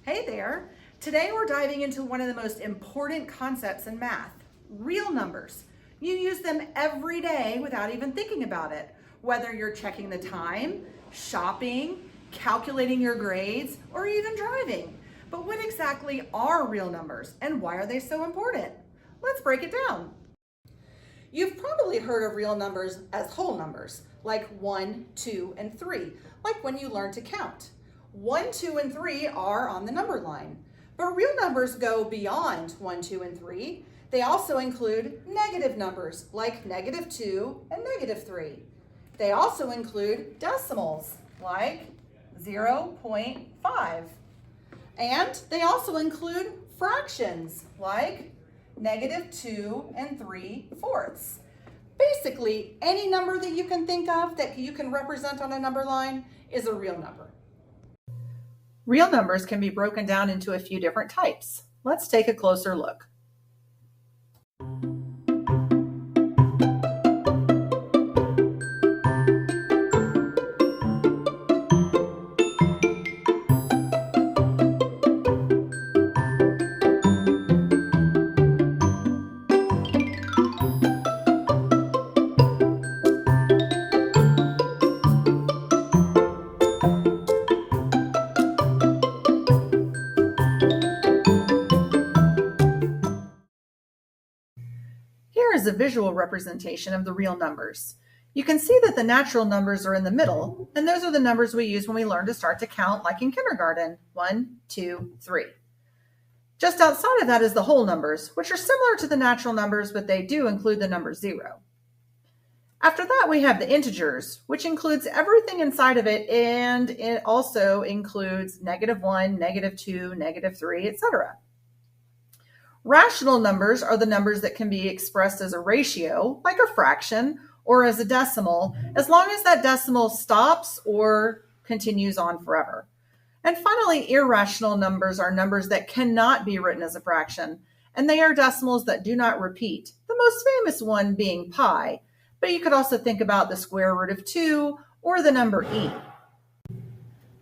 Hey there. Today we're diving into one of the most important concepts in math, real numbers. You use them every day without even thinking about it, whether you're checking the time, shopping, calculating your grades, or even driving. But what exactly are real numbers and why are they so important? Let's break it down. You've probably heard of real numbers as whole numbers, like 1, 2, and 3, like when you learn to count. 1, 2, and 3 are on the number line. But real numbers go beyond 1, 2, and 3. They also include negative numbers, like -2 and -3. They also include decimals, like 0.5. And they also include fractions, like -2 and 3/4. Basically, any number that you can think of that you can represent on a number line is a real number. Real numbers can be broken down into a few different types. Let's take a closer look. Here is a visual representation of the real numbers. You can see that the natural numbers are in the middle, and those are the numbers we use when we learn to start to count, like in kindergarten, 1, 2, 3. Just outside of that is the whole numbers, which are similar to the natural numbers, but they do include the number 0. After that, we have the integers, which includes everything inside of it, and it also includes -1, -2, -3, etc. Rational numbers are the numbers that can be expressed as a ratio, like a fraction, or as a decimal, as long as that decimal stops or continues on forever. And finally, irrational numbers are numbers that cannot be written as a fraction, and they are decimals that do not repeat, the most famous one being pi, but you could also think about the square root of 2 or the number e.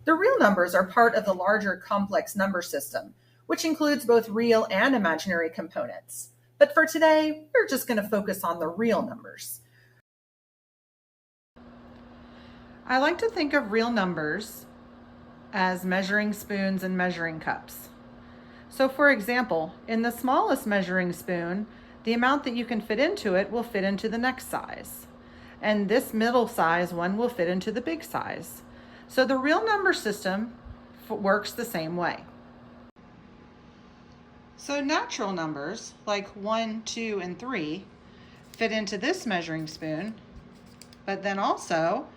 The real numbers are part of the larger complex number system, which includes both real and imaginary components. But for today, we're just going to focus on the real numbers. I like to think of real numbers as measuring spoons and measuring cups. So for example, in the smallest measuring spoon, the amount that you can fit into it will fit into the next size. And this middle size one will fit into the big size. So the real number system works the same way. So natural numbers like 1, 2, and 3 fit into this measuring spoon, but then also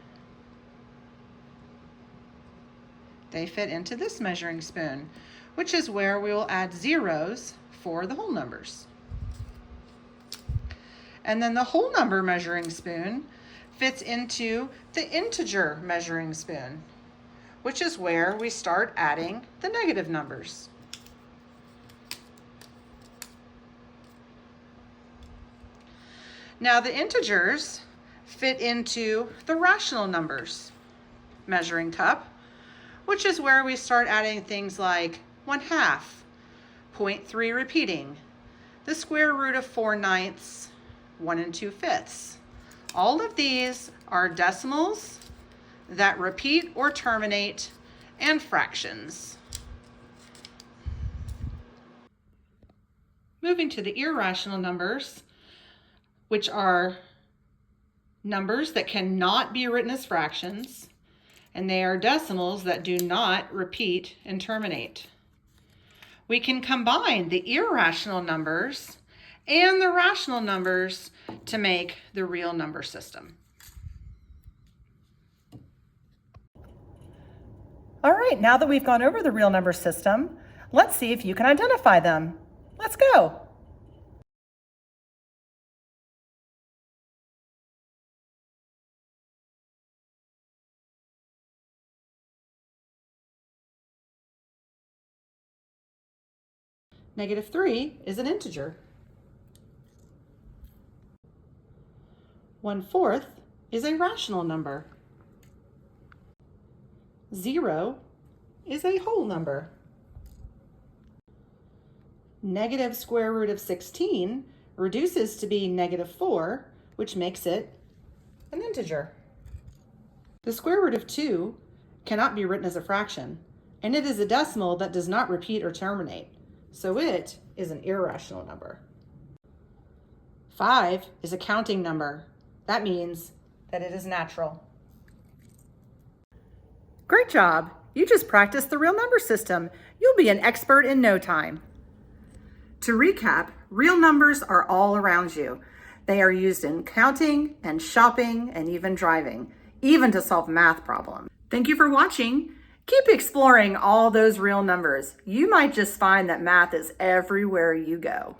they fit into this measuring spoon, which is where we will add zeros for the whole numbers. And then the whole number measuring spoon fits into the integer measuring spoon, which is where we start adding the negative numbers. Now the integers fit into the rational numbers measuring cup, which is where we start adding things like 1/2, 0.3 repeating, the square root of 4/9, 1 2/5. All of these are decimals that repeat or terminate, and fractions. Moving to the irrational numbers, which are numbers that cannot be written as fractions, and they are decimals that do not repeat and terminate. We can combine the irrational numbers and the rational numbers to make the real number system. All right, now that we've gone over the real number system, let's see if you can identify them. Let's go. -3 is an integer. 1/4 is a rational number. 0 is a whole number. negative square root of 16 reduces to be negative 4, which makes it an integer. The square root of 2 cannot be written as a fraction, and it is a decimal that does not repeat or terminate, so it is an irrational number. 5 is a counting number. That means that it is natural. Great job! You just practiced the real number system. You'll be an expert in no time. To recap, real numbers are all around you. They are used in counting and shopping and even driving, even to solve math problems. Thank you for watching. Keep exploring all those real numbers. You might just find that math is everywhere you go.